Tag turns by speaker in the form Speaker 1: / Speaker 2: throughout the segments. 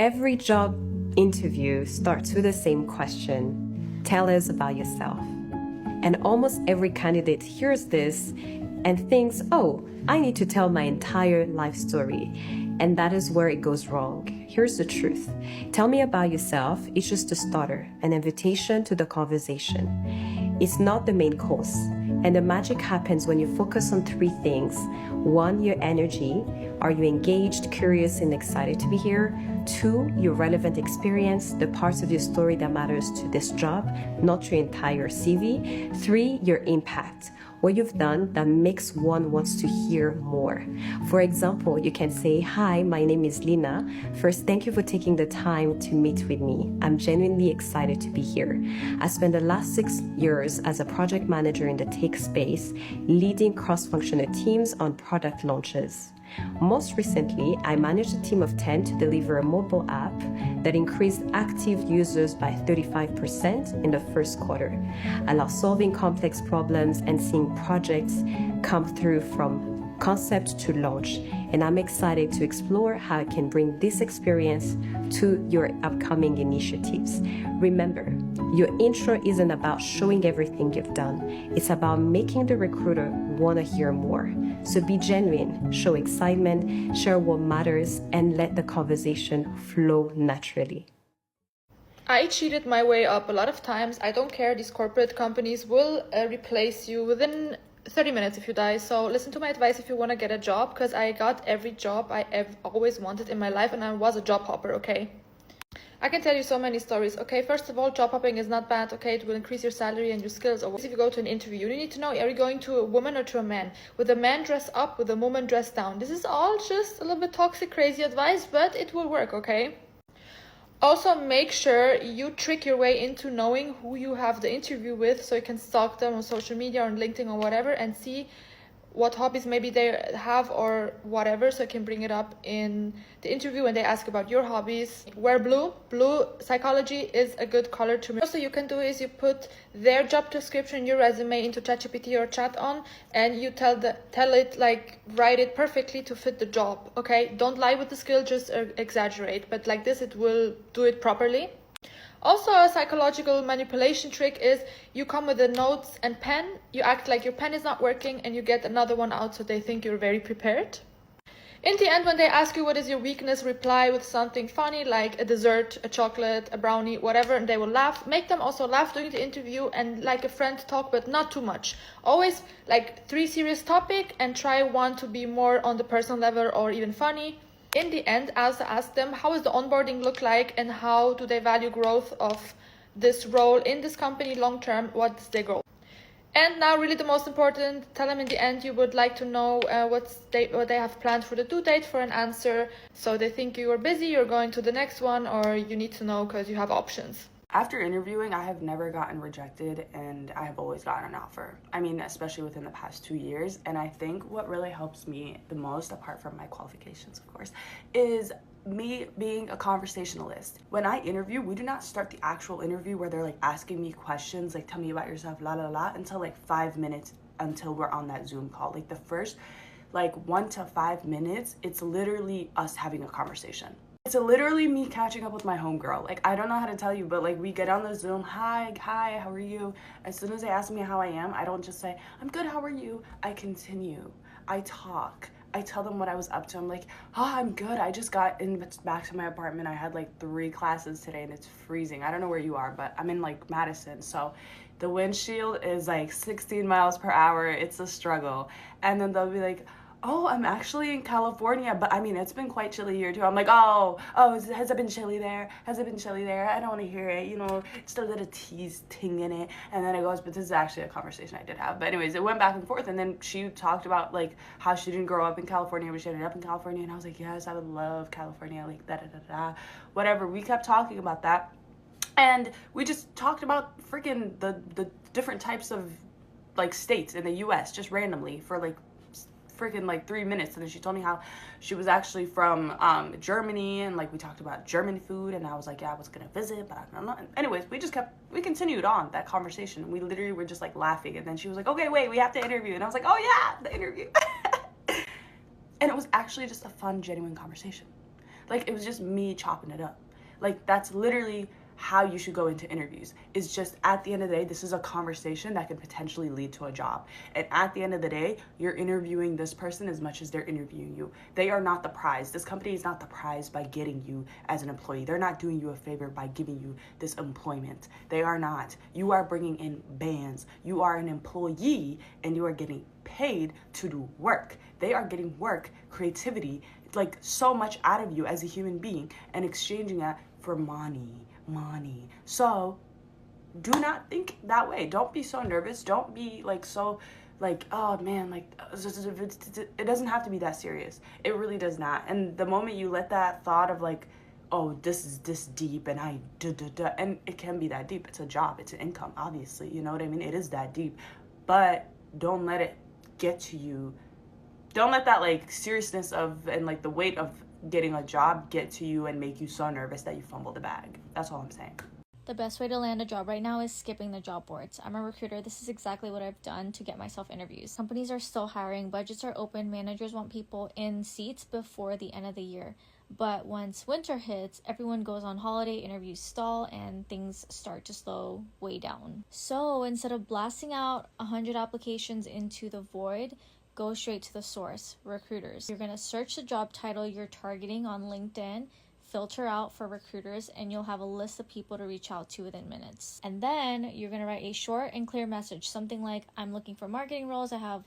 Speaker 1: Every job interview starts with the same question: tell us about yourself. And almost every candidate hears this and thinks, oh, I need to tell my entire life story. And that is where it goes wrong. Here's the truth. Tell me about yourself is just a starter, an invitation to the conversation. It's not the main course. And the magic happens when you focus on three things. One, your energy. Are you engaged, curious, and excited to be here? Two, your relevant experience, the parts of your story that matters to this job, not your entire CV. Three, your impact. What you've done that makes one wants to hear more. For example, you can say, hi, my name is Lina. First, thank you for taking the time to meet with me. I'm genuinely excited to be here. I spent the last 6 years as a project manager in the tech space, leading cross-functional teams on product launches. Most recently, I managed a team of 10 to deliver a mobile app that increased active users by 35% in the first quarter. I love solving complex problems and seeing projects come through from concept to launch, and I'm excited to explore how I can bring this experience to your upcoming initiatives. Remember, your intro isn't about showing everything you've done. It's about making the recruiter want to hear more. So be genuine, show excitement, share what matters, and let the conversation flow naturally.
Speaker 2: I cheated my way up a lot of times. I don't care. These corporate companies will replace you within 30 minutes if you die. So listen to my advice if you want to get a job, because I got every job I always wanted in my life, and I was a job hopper, okay? I can tell you so many stories. Okay, first of all, job hopping is not bad. Okay, it will increase your salary and your skills. Or if you go to an interview, you need to know, are you going to a woman or to a man? With a man dress up, with a woman dress down. This is all just a little bit toxic, crazy advice, but it will work, okay? Also, make sure you trick your way into knowing who you have the interview with, so you can stalk them on social media or on LinkedIn or whatever, and see what hobbies maybe they have or whatever, so you can bring it up in the interview when they ask about your hobbies. Wear blue. Blue psychology is a good color to me. Also, you can do is you put their job description, your resume into ChatGPT or chat on, and you tell it, like, write it perfectly to fit the job. Okay, don't lie with the skill, just exaggerate, but like this it will do it properly. Also, a psychological manipulation trick is you come with the notes and pen, you act like your pen is not working, and you get another one out so they think you're very prepared. In the end, when they ask you what is your weakness, reply with something funny like a dessert, a chocolate, a brownie, whatever, and they will laugh. Make them also laugh during the interview and like a friend talk, but not too much. Always like 3 serious topic and try one to be more on the personal level or even funny. In the end, also ask them, how is the onboarding look like and how do they value growth of this role in this company long term? What's their goal? And now really the most important, tell them in the end you would like to know what they have planned for the due date for an answer. So they think you are busy, you're going to the next one, or you need to know because you have options.
Speaker 3: After interviewing, I have never gotten rejected, and I have always gotten an offer. I mean, especially within the past 2 years. And I think what really helps me the most, apart from my qualifications, of course, is me being a conversationalist. When I interview, we do not start the actual interview where they're like asking me questions, like tell me about yourself, la la la, until like 5 minutes until we're on that Zoom call. Like the first like 1 to 5 minutes, it's literally us having a conversation. It's literally me catching up with my homegirl. Like, I don't know how to tell you, but like we get on the Zoom, hi, how are you? As soon as they ask me how I am, I don't just say, I'm good, how are you? I continue, I talk, I tell them what I was up to. I'm like, oh, I'm good. I just got back to my apartment. I had like 3 classes today and it's freezing. I don't know where you are, but I'm in like Madison. So the windshield is like 16 miles per hour. It's a struggle. And then they'll be like, oh, I'm actually in California, but I mean, it's been quite chilly here too. I'm like, has it been chilly there? Has it been chilly there? I don't want to hear it, you know, just a little tease ting in it. And then it goes, but this is actually a conversation I did have. But anyways, it went back and forth. And then she talked about like how she didn't grow up in California, but she ended up in California. And I was like, yes, I would love California, like whatever. We kept talking about that. And we just talked about freaking the different types of like states in the US just randomly for like freaking like 3 minutes. And then she told me how she was actually from Germany, and like we talked about German food, and I was like, yeah, I was gonna visit, but I don't know. Anyways, we continued on that conversation. We literally were just like laughing, and then she was like, okay, wait, we have to interview. And I was like, oh yeah, the interview. And it was actually just a fun, genuine conversation. Like, it was just me chopping it up. Like, that's literally how you should go into interviews. Is just, at the end of the day, this is a conversation that could potentially lead to a job. And at the end of the day, you're interviewing this person as much as they're interviewing you. They are not the prize. This company is not the prize by getting you as an employee. They're not doing you a favor by giving you this employment. They are not. You are bringing in bands. You are an employee and you are getting paid to do work. They are getting work, creativity, like so much out of you as a human being and exchanging that for money. So do not think that way. Don't be so nervous. Don't be like so like, oh man, like it doesn't have to be that serious. It really does not. And the moment you let that thought of like, oh, this is this deep and and it can be that deep. It's a job, it's an income, obviously, you know what I mean? It is that deep. But don't let it get to you. Don't let that like seriousness of and like the weight of getting a job get to you and make you so nervous that you fumble the bag. That's all I'm saying.
Speaker 4: The best way to land a job right now is skipping the job boards. I'm a recruiter. This is exactly what I've done to get myself interviews. Companies are still hiring, budgets are open, managers want people in seats before the end of the year. But once winter hits, everyone goes on holiday, interviews stall, and things start to slow way down. So instead of blasting out 100 applications into the void, go straight to the source, recruiters. You're going to search the job title you're targeting on LinkedIn, filter out for recruiters, and you'll have a list of people to reach out to within minutes. And then you're going to write a short and clear message, something like, I'm looking for marketing roles. I have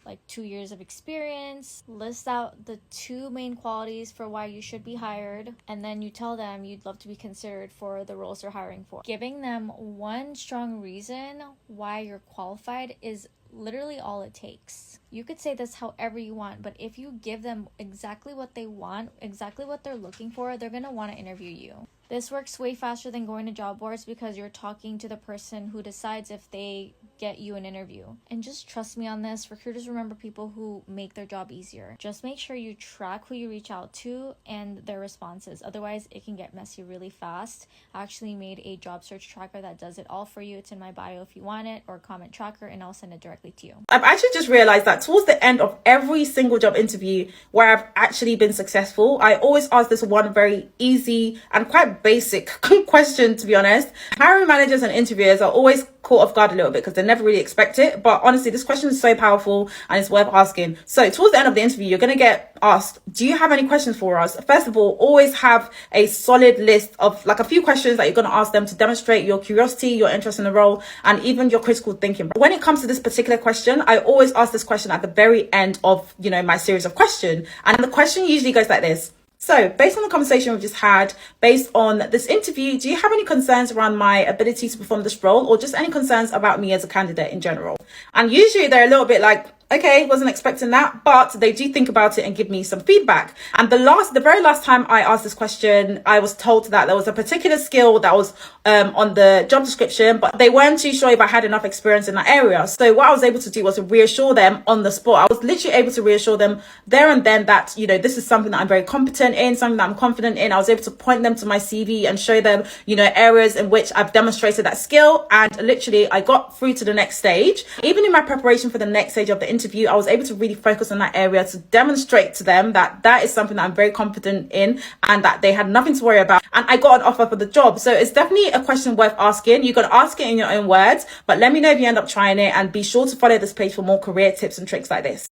Speaker 4: like 2 years of experience. List out the 2 main qualities for why you should be hired, and then you tell them you'd love to be considered for the roles they're hiring for. Giving them one strong reason why you're qualified is literally all it takes. You could say this however you want, but if you give them exactly what they want, exactly what they're looking for, they're going to want to interview you. This works way faster than going to job boards because you're talking to the person who decides if they get you an interview. And just trust me on this, recruiters remember people who make their job easier. Just make sure you track who you reach out to and their responses. Otherwise, it can get messy really fast. I actually made a job search tracker that does it all for you. It's in my bio if you want it, or comment tracker, and I'll send it directly to you.
Speaker 5: I've actually just realized that towards the end of every single job interview where I've actually been successful, I always ask this one very easy and quite basic question, to be honest. Hiring managers and interviewers are always caught off guard a little bit because they never really expect it. But honestly, this question is so powerful and it's worth asking. So towards the end of the interview, you're going to get asked, do you have any questions for us? First of all, always have a solid list of like a few questions that you're going to ask them to demonstrate your curiosity, your interest in the role, and even your critical thinking. When it comes to this particular question, I always ask this question at the very end of, my series of questions. And the question usually goes like this. So based on the conversation we've just had, based on this interview, do you have any concerns around my ability to perform this role, or just any concerns about me as a candidate in general? And usually they're a little bit like, okay, wasn't expecting that, but they do think about it and give me some feedback. And the very last time I asked this question, I was told that there was a particular skill that was on the job description, but they weren't too sure if I had enough experience in that area. So what I was able to do was to reassure them on the spot. I was literally able to reassure them there and then that, this is something that I'm very competent in, something that I'm confident in. I was able to point them to my CV and show them, areas in which I've demonstrated that skill. And literally I got through to the next stage. Even in my preparation for the next stage of the interview, I was able to really focus on that area to demonstrate to them that that is something that I'm very confident in and that they had nothing to worry about. And I got an offer for the job. So it's definitely a question worth asking. You can ask it in your own words, but let me know if you end up trying it, and be sure to follow this page for more career tips and tricks like this.